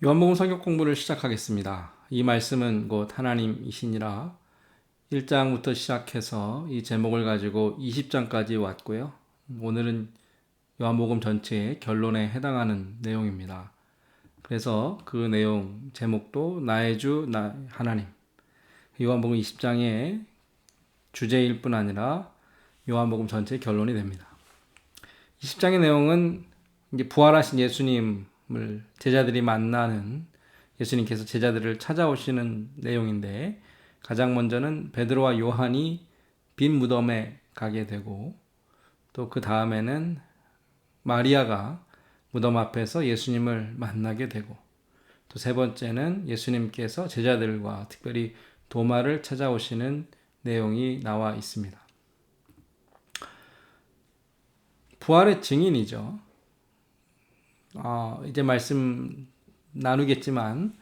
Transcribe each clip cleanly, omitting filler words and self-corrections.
요한복음 성경 공부를 시작하겠습니다. 이 말씀은 곧 하나님이시니라 1장부터 시작해서 이 제목을 가지고 20장까지 왔고요. 오늘은 요한복음 전체의 결론에 해당하는 내용입니다. 그래서 그 내용 제목도 나의 주 나 하나님, 요한복음 20장의 주제일 뿐 아니라 요한복음 전체의 결론이 됩니다. 20장의 내용은 이제 부활하신 예수님을 제자들이 만나는, 예수님께서 제자들을 찾아오시는 내용인데, 가장 먼저는 베드로와 요한이 빈 무덤에 가게 되고, 또 그 다음에는 마리아가 무덤 앞에서 예수님을 만나게 되고, 또 세 번째는 예수님께서 제자들과 특별히 도마를 찾아오시는 내용이 나와 있습니다. 부활의 증인이죠. 이제 말씀 나누겠지만,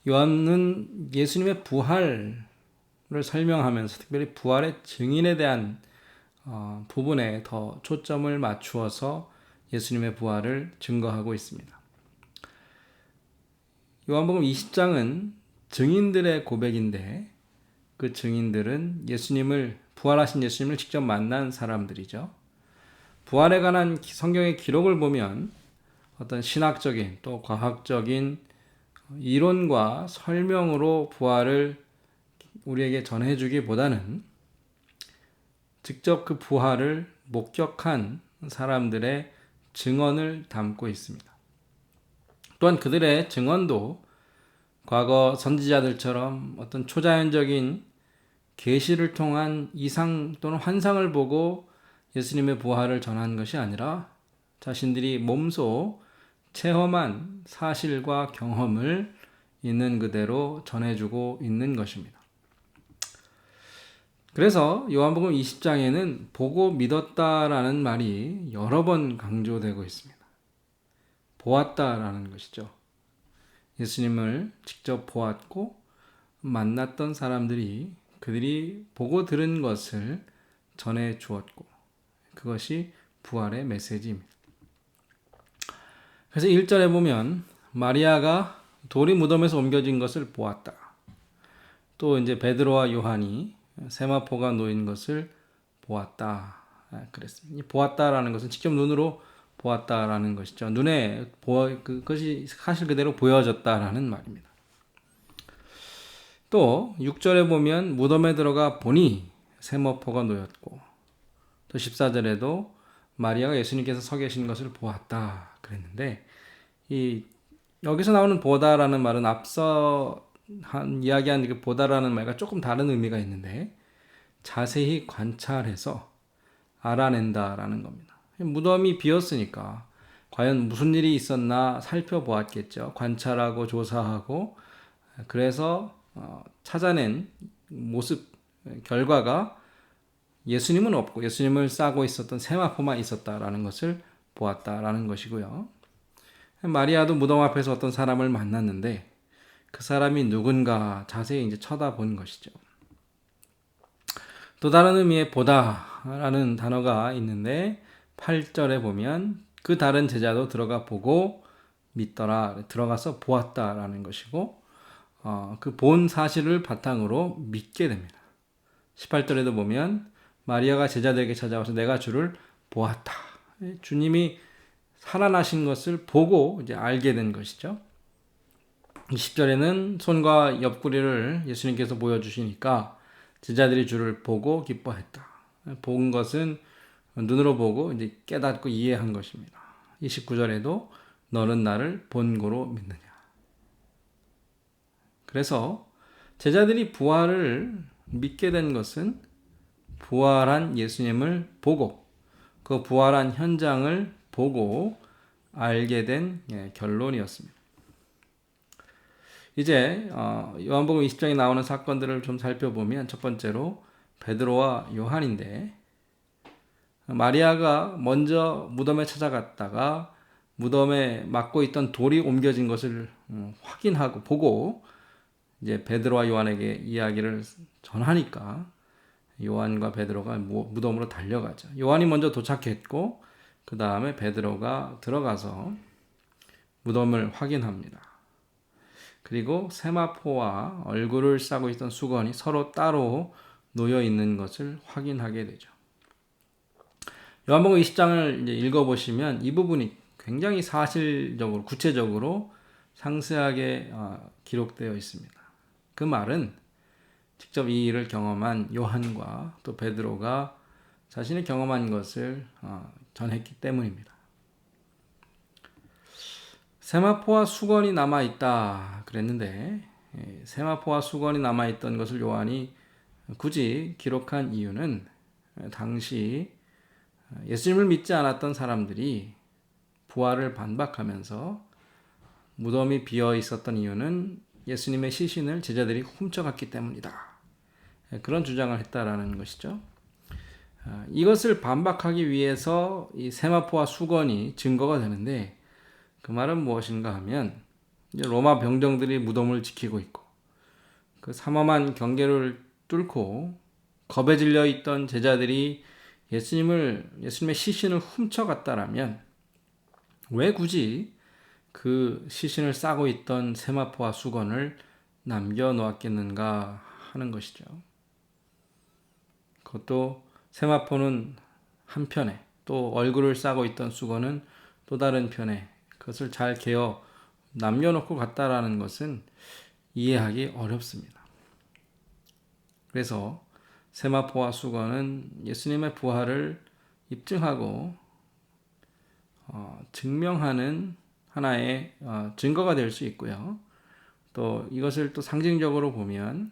요한은 예수님의 부활을 설명하면서 특별히 부활의 증인에 대한 부분에 더 초점을 맞추어서 예수님의 부활을 증거하고 있습니다. 요한복음 20장은 증인들의 고백인데, 그 증인들은 부활하신 예수님을 직접 만난 사람들이죠. 부활에 관한 성경의 기록을 보면 어떤 신학적인 또 과학적인 이론과 설명으로 부활을 우리에게 전해주기보다는 직접 그 부활을 목격한 사람들의 증언을 담고 있습니다. 또한 그들의 증언도 과거 선지자들처럼 어떤 초자연적인 계시를 통한 이상 또는 환상을 보고 예수님의 부활을 전한 것이 아니라 자신들이 몸소 체험한 사실과 경험을 있는 그대로 전해주고 있는 것입니다. 그래서 요한복음 20장에는 보고 믿었다라는 말이 여러 번 강조되고 있습니다. 보았다라는 것이죠. 예수님을 직접 보았고 만났던 사람들이 그들이 보고 들은 것을 전해 주었고, 그것이 부활의 메시지입니다. 그래서 1절에 보면 마리아가 돌이 무덤에서 옮겨진 것을 보았다. 또 이제 베드로와 요한이 세마포가 놓인 것을 보았다. 그랬습니다. 보았다라는 것은 직접 눈으로 보았다라는 것이죠. 눈에 그것이 사실 그대로 보여졌다라는 말입니다. 또 6절에 보면 무덤에 들어가 보니 세마포가 놓였고, 또 14절에도 마리아가 예수님께서 서 계신 것을 보았다 그랬는데, 여기서 나오는 보다라는 말은 앞서 이야기한 그 보다라는 말과 조금 다른 의미가 있는데, 자세히 관찰해서 알아낸다라는 겁니다. 무덤이 비었으니까 과연 무슨 일이 있었나 살펴보았겠죠. 관찰하고 조사하고, 그래서 찾아낸 모습 결과가 예수님은 없고 예수님을 싸고 있었던 세마포만 있었다라는 것을 보았다라는 것이고요. 마리아도 무덤 앞에서 어떤 사람을 만났는데 그 사람이 누군가 자세히 이제 쳐다본 것이죠. 또 다른 의미의 보다라는 단어가 있는데 8절에 보면 그 다른 제자도 들어가 보고 믿더라, 들어가서 보았다라는 것이고, 그 본 사실을 바탕으로 믿게 됩니다. 18절에도 보면 마리아가 제자들에게 찾아와서 내가 주를 보았다. 주님이 살아나신 것을 보고 이제 알게 된 것이죠. 20절에는 손과 옆구리를 예수님께서 보여주시니까 제자들이 주를 보고 기뻐했다. 본 것은 눈으로 보고 이제 깨닫고 이해한 것입니다. 29절에도 너는 나를 본고로 믿느냐. 그래서 제자들이 부활을 믿게 된 것은 부활한 예수님을 보고 그 부활한 현장을 보고 알게 된 결론이었습니다. 이제 요한복음 20장에 나오는 사건들을 좀 살펴보면 첫 번째로 베드로와 요한인데, 마리아가 먼저 무덤에 찾아갔다가 무덤에 막고 있던 돌이 옮겨진 것을 확인하고 보고 이제 베드로와 요한에게 이야기를 전하니까 요한과 베드로가 무덤으로 달려가죠. 요한이 먼저 도착했고 그 다음에 베드로가 들어가서 무덤을 확인합니다. 그리고 세마포와 얼굴을 싸고 있던 수건이 서로 따로 놓여 있는 것을 확인하게 되죠. 요한복음 20장을 이제 읽어보시면 이 부분이 굉장히 사실적으로 구체적으로 상세하게 기록되어 있습니다. 그 말은 직접 이 일을 경험한 요한과 또 베드로가 자신이 경험한 것을 전했기 때문입니다. 세마포와 수건이 남아있다 그랬는데 세마포와 수건이 남아있던 것을 요한이 굳이 기록한 이유는 당시 예수님을 믿지 않았던 사람들이 부활을 반박하면서 무덤이 비어 있었던 이유는 예수님의 시신을 제자들이 훔쳐갔기 때문이다. 그런 주장을 했다라는 것이죠. 이것을 반박하기 위해서 이 세마포와 수건이 증거가 되는데 그 말은 무엇인가 하면 이제 로마 병정들이 무덤을 지키고 있고 그 삼엄한 경계를 뚫고 겁에 질려 있던 제자들이 예수님의 시신을 훔쳐갔다라면 왜 굳이 그 시신을 싸고 있던 세마포와 수건을 남겨놓았겠는가 하는 것이죠. 그것도 세마포는 한편에 또 얼굴을 싸고 있던 수건은 또 다른 편에 그것을 잘 개어 남겨놓고 갔다라는 것은 이해하기 어렵습니다. 그래서 세마포와 수건은 예수님의 부활을 입증하고 증명하는 하나의 증거가 될 수 있고요. 또 이것을 또 상징적으로 보면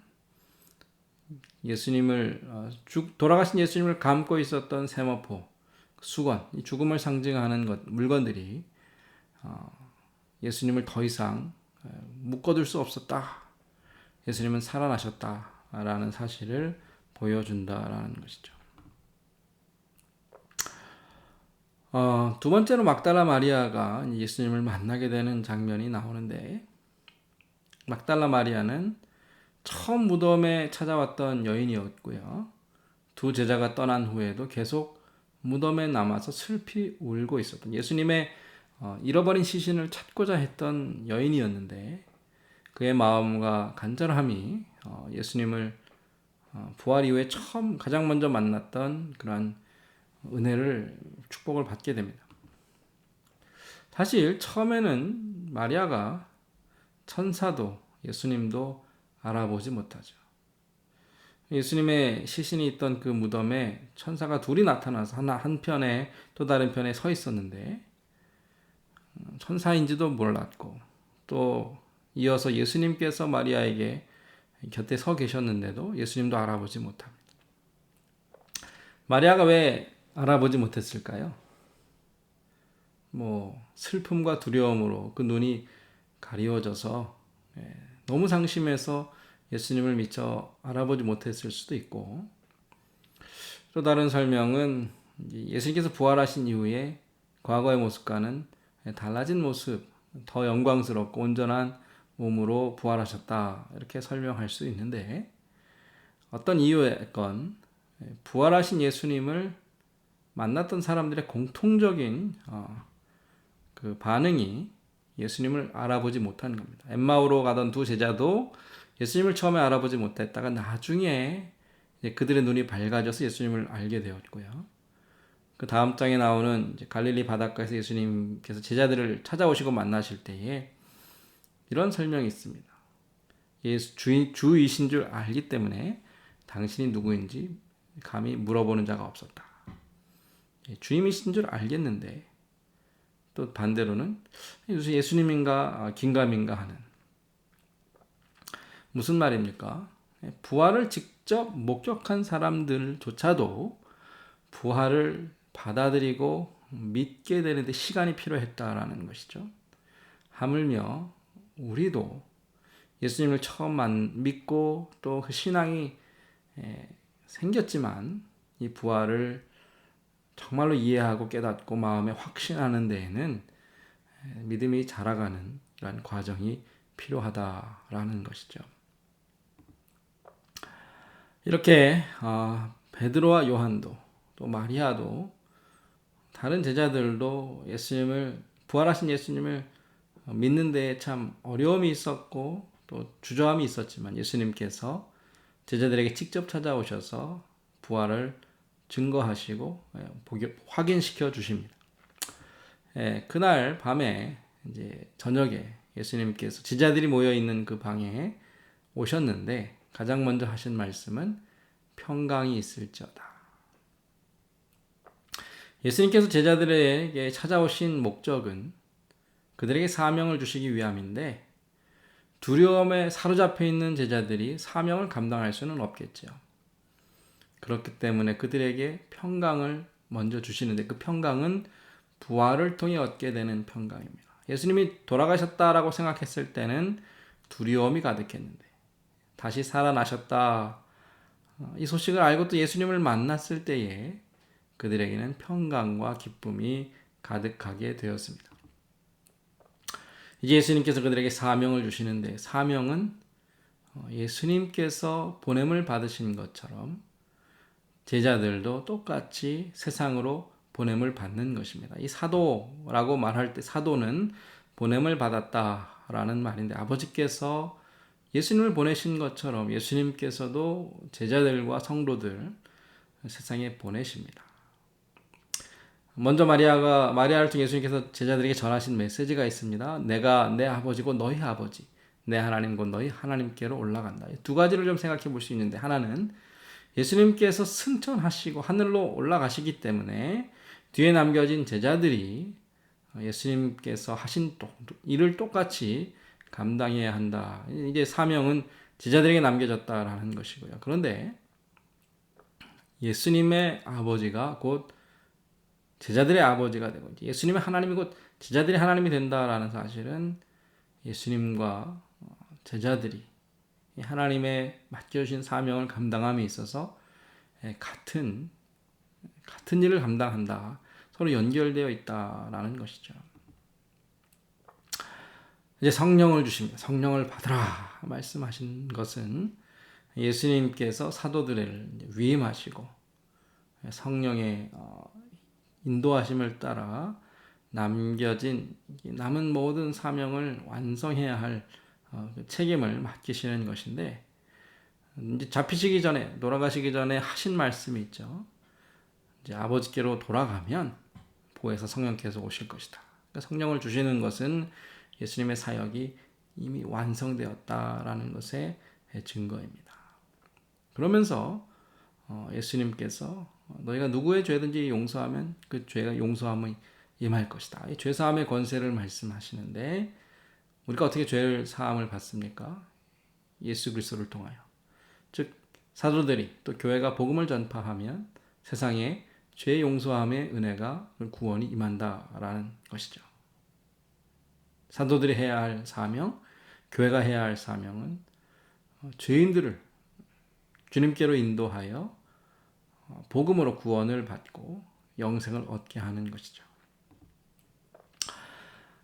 돌아가신 예수님을 감고 있었던 세마포, 수건, 이 죽음을 상징하는 물건들이 예수님을 더 이상 묶어둘 수 없었다. 예수님은 살아나셨다라는 사실을 보여준다라는 것이죠. 두 번째로 막달라 마리아가 예수님을 만나게 되는 장면이 나오는데 막달라 마리아는 처음 무덤에 찾아왔던 여인이었고요. 두 제자가 떠난 후에도 계속 무덤에 남아서 슬피 울고 있었던 예수님의 잃어버린 시신을 찾고자 했던 여인이었는데 그의 마음과 간절함이 예수님을 부활 이후에 가장 먼저 만났던 그런 은혜를 축복을 받게 됩니다. 사실 처음에는 마리아가 천사도 예수님도 알아보지 못하죠. 예수님의 시신이 있던 그 무덤에 천사가 둘이 나타나서 한편에 또 다른 편에 서 있었는데 천사인지도 몰랐고 또 이어서 예수님께서 마리아에게 곁에 서 계셨는데도 예수님도 알아보지 못합니다. 마리아가 왜 알아보지 못했을까요? 슬픔과 두려움으로 그 눈이 가리워져서 너무 상심해서 예수님을 미처 알아보지 못했을 수도 있고 또 다른 설명은 예수님께서 부활하신 이후에 과거의 모습과는 달라진 모습, 더 영광스럽고 온전한 몸으로 부활하셨다 이렇게 설명할 수 있는데 어떤 이유였건 부활하신 예수님을 만났던 사람들의 공통적인 그 반응이 예수님을 알아보지 못한 겁니다. 엠마오로 가던 두 제자도 예수님을 처음에 알아보지 못했다가 나중에 그들의 눈이 밝아져서 예수님을 알게 되었고요. 그 다음 장에 나오는 갈릴리 바닷가에서 예수님께서 제자들을 찾아오시고 만나실 때에 이런 설명이 있습니다. 주이신 줄 알기 때문에 당신이 누구인지 감히 물어보는 자가 없었다. 주임이신 줄 알겠는데 또 반대로는 예수님인가 긴가민가 하는 무슨 말입니까? 부활을 직접 목격한 사람들조차도 부활을 받아들이고 믿게 되는데 시간이 필요했다라는 것이죠. 하물며 우리도 예수님을 처음 믿고 또 그 신앙이 생겼지만 이 부활을 정말로 이해하고 깨닫고 마음에 확신하는 데에는 믿음이 자라가는 이런 과정이 필요하다라는 것이죠. 이렇게 베드로와 요한도 또 마리아도 다른 제자들도 부활하신 예수님을 믿는 데에 참 어려움이 있었고 또 주저함이 있었지만 예수님께서 제자들에게 직접 찾아오셔서 부활을 증거하시고 확인시켜 주십니다. 그날 밤에 이제 저녁에 예수님께서 제자들이 모여 있는 그 방에 오셨는데 가장 먼저 하신 말씀은 평강이 있을지어다. 예수님께서 제자들에게 찾아오신 목적은 그들에게 사명을 주시기 위함인데 두려움에 사로잡혀 있는 제자들이 사명을 감당할 수는 없겠죠. 그렇기 때문에 그들에게 평강을 먼저 주시는데 그 평강은 부활을 통해 얻게 되는 평강입니다. 예수님이 돌아가셨다라고 생각했을 때는 두려움이 가득했는데 다시 살아나셨다. 이 소식을 알고 또 예수님을 만났을 때에 그들에게는 평강과 기쁨이 가득하게 되었습니다. 이제 예수님께서 그들에게 사명을 주시는데 사명은 예수님께서 보냄을 받으신 것처럼 제자들도 똑같이 세상으로 보냄을 받는 것입니다. 이 사도라고 말할 때 사도는 보냄을 받았다라는 말인데 아버지께서 예수님을 보내신 것처럼 예수님께서도 제자들과 성도들 세상에 보내십니다. 먼저 마리아를 통해 예수님께서 제자들에게 전하신 메시지가 있습니다. 내가 내 아버지고 너희 아버지, 내 하나님 곧 너희 하나님께로 올라간다. 두 가지를 좀 생각해 볼 수 있는데 하나는 예수님께서 승천하시고 하늘로 올라가시기 때문에 뒤에 남겨진 제자들이 예수님께서 하신 일을 똑같이 감당해야 한다. 이제 사명은 제자들에게 남겨졌다라는 것이고요. 그런데 예수님의 아버지가 곧 제자들의 아버지가 되고 예수님의 하나님이 곧 제자들의 하나님이 된다라는 사실은 예수님과 제자들이 하나님의 맡겨주신 사명을 감당함에 있어서 같은 일을 감당한다. 서로 연결되어 있다라는 것이죠. 이제 성령을 주십니다. 성령을 받으라 말씀하신 것은 예수님께서 사도들을 위임하시고 성령의 인도하심을 따라 남은 모든 사명을 완성해야 할 책임을 맡기시는 것인데 이제 잡히시기 전에 돌아가시기 전에 하신 말씀이 있죠. 이제 아버지께로 돌아가면 보혜사 성령께서 오실 것이다. 그러니까 성령을 주시는 것은 예수님의 사역이 이미 완성되었다라는 것의 증거입니다. 그러면서 예수님께서 너희가 누구의 죄든지 용서하면 그 죄가 용서함이 임할 것이다. 이 죄사함의 권세를 말씀하시는데 우리가 어떻게 죄를 사함을 받습니까? 예수 그리스도를 통하여. 즉 사도들이 또 교회가 복음을 전파하면 세상에 죄 용서함의 은혜가 구원이 임한다라는 것이죠. 사도들이 해야 할 사명, 교회가 해야 할 사명은 죄인들을 주님께로 인도하여 복음으로 구원을 받고 영생을 얻게 하는 것이죠.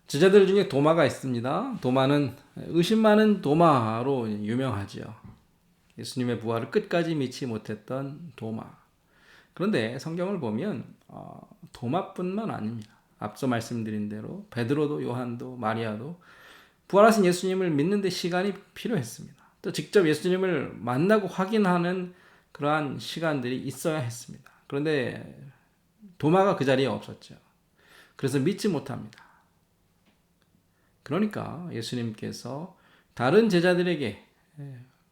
제자들 중에 도마가 있습니다. 도마는 의심 많은 도마로 유명하지요. 예수님의 부활을 끝까지 믿지 못했던 도마. 그런데 성경을 보면 도마뿐만 아닙니다. 앞서 말씀드린 대로 베드로도 요한도 마리아도 부활하신 예수님을 믿는 데 시간이 필요했습니다. 또 직접 예수님을 만나고 확인하는 그러한 시간들이 있어야 했습니다. 그런데 도마가 그 자리에 없었죠. 그래서 믿지 못합니다. 그러니까 예수님께서 다른 제자들에게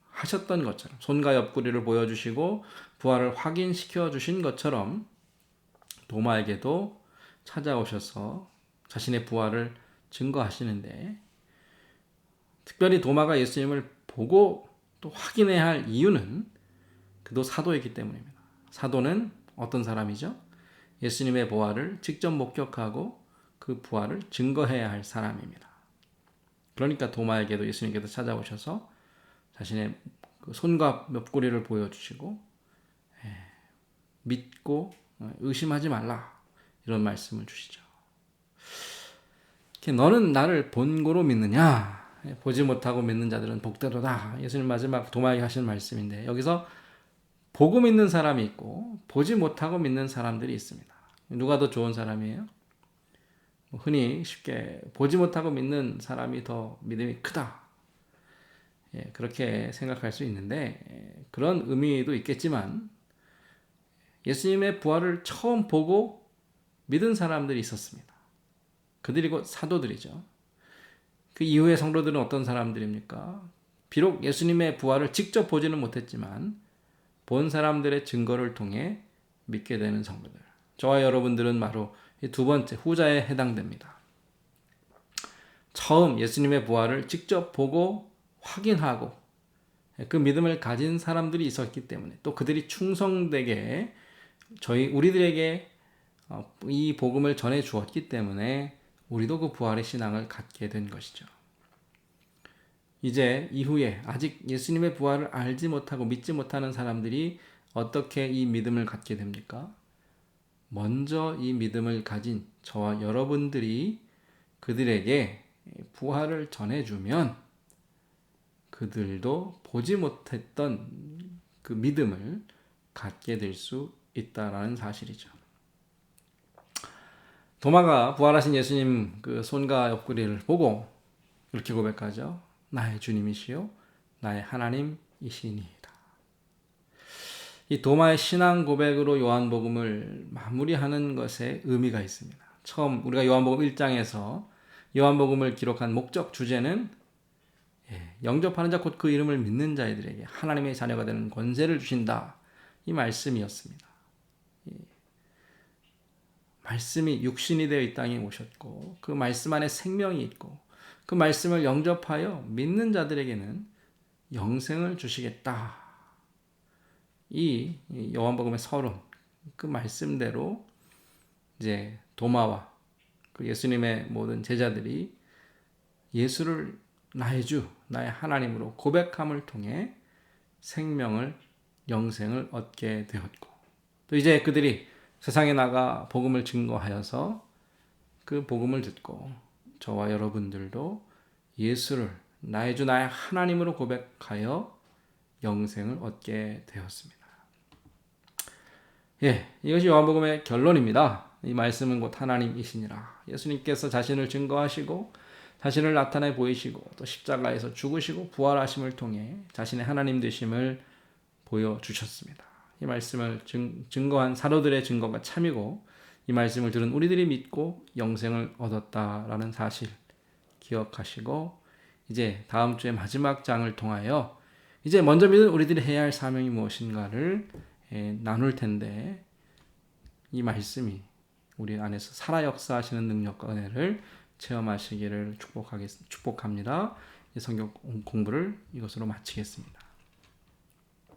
하셨던 것처럼 손과 옆구리를 보여주시고 부활을 확인시켜 주신 것처럼 도마에게도 찾아오셔서 자신의 부활을 증거하시는데 특별히 도마가 예수님을 보고 또 확인해야 할 이유는 그도 사도이기 때문입니다. 사도는 어떤 사람이죠? 예수님의 부활을 직접 목격하고 그 부활을 증거해야 할 사람입니다. 그러니까 도마에게도 예수님께서 찾아오셔서 자신의 손과 옆구리를 보여주시고 믿고 의심하지 말라 이런 말씀을 주시죠. 너는 나를 본고로 믿느냐? 보지 못하고 믿는 자들은 복되도다. 예수님 마지막 도마에게 하신 말씀인데 여기서 보고 믿는 사람이 있고 보지 못하고 믿는 사람들이 있습니다. 누가 더 좋은 사람이에요? 흔히 쉽게 보지 못하고 믿는 사람이 더 믿음이 크다. 그렇게 생각할 수 있는데 그런 의미도 있겠지만 예수님의 부활을 처음 보고 믿은 사람들이 있었습니다. 그들이 곧 사도들이죠. 그 이후의 성도들은 어떤 사람들입니까? 비록 예수님의 부활을 직접 보지는 못했지만 본 사람들의 증거를 통해 믿게 되는 성도들. 저와 여러분들은 바로 이 두 번째 후자에 해당됩니다. 처음 예수님의 부활을 직접 보고 확인하고 그 믿음을 가진 사람들이 있었기 때문에 또 그들이 충성되게 우리들에게 이 복음을 전해 주었기 때문에 우리도 그 부활의 신앙을 갖게 된 것이죠. 이제 이후에 아직 예수님의 부활을 알지 못하고 믿지 못하는 사람들이 어떻게 이 믿음을 갖게 됩니까? 먼저 이 믿음을 가진 저와 여러분들이 그들에게 부활을 전해주면 그들도 보지 못했던 그 믿음을 갖게 될 수 있다라는 사실이죠. 도마가 부활하신 예수님 그 손과 옆구리를 보고 이렇게 고백하죠. 나의 주님이시요 나의 하나님이시니이다. 이 도마의 신앙 고백으로 요한복음을 마무리하는 것에 의미가 있습니다. 처음 우리가 요한복음 1장에서 요한복음을 기록한 목적 주제는 영접하는 자 곧 그 이름을 믿는 자들에게 하나님의 자녀가 되는 권세를 주신다. 이 말씀이었습니다. 말씀이 육신이 되어 이 땅에 오셨고 그 말씀 안에 생명이 있고 그 말씀을 영접하여 믿는 자들에게는 영생을 주시겠다. 이 요한복음의 서론 그 말씀대로 이제 도마와 그 예수님의 모든 제자들이 예수를 나의 주, 나의 하나님으로 고백함을 통해 생명을 영생을 얻게 되었고 또 이제 그들이 세상에 나가 복음을 증거하여서 그 복음을 듣고 저와 여러분들도 예수를 나의 주 나의 하나님으로 고백하여 영생을 얻게 되었습니다. 이것이 요한복음의 결론입니다. 이 말씀은 곧 하나님이시니라. 예수님께서 자신을 증거하시고 자신을 나타내 보이시고 또 십자가에서 죽으시고 부활하심을 통해 자신의 하나님 되심을 보여주셨습니다. 이 말씀을 증거한 사도들의 증거가 참이고 이 말씀을 들은 우리들이 믿고 영생을 얻었다라는 사실 기억하시고 이제 다음 주에 마지막 장을 통하여 이제 먼저 믿은 우리들이 해야 할 사명이 무엇인가를 나눌 텐데 이 말씀이 우리 안에서 살아 역사하시는 능력과 은혜를 체험하시기를 축복합니다. 이 성경 공부를 이것으로 마치겠습니다.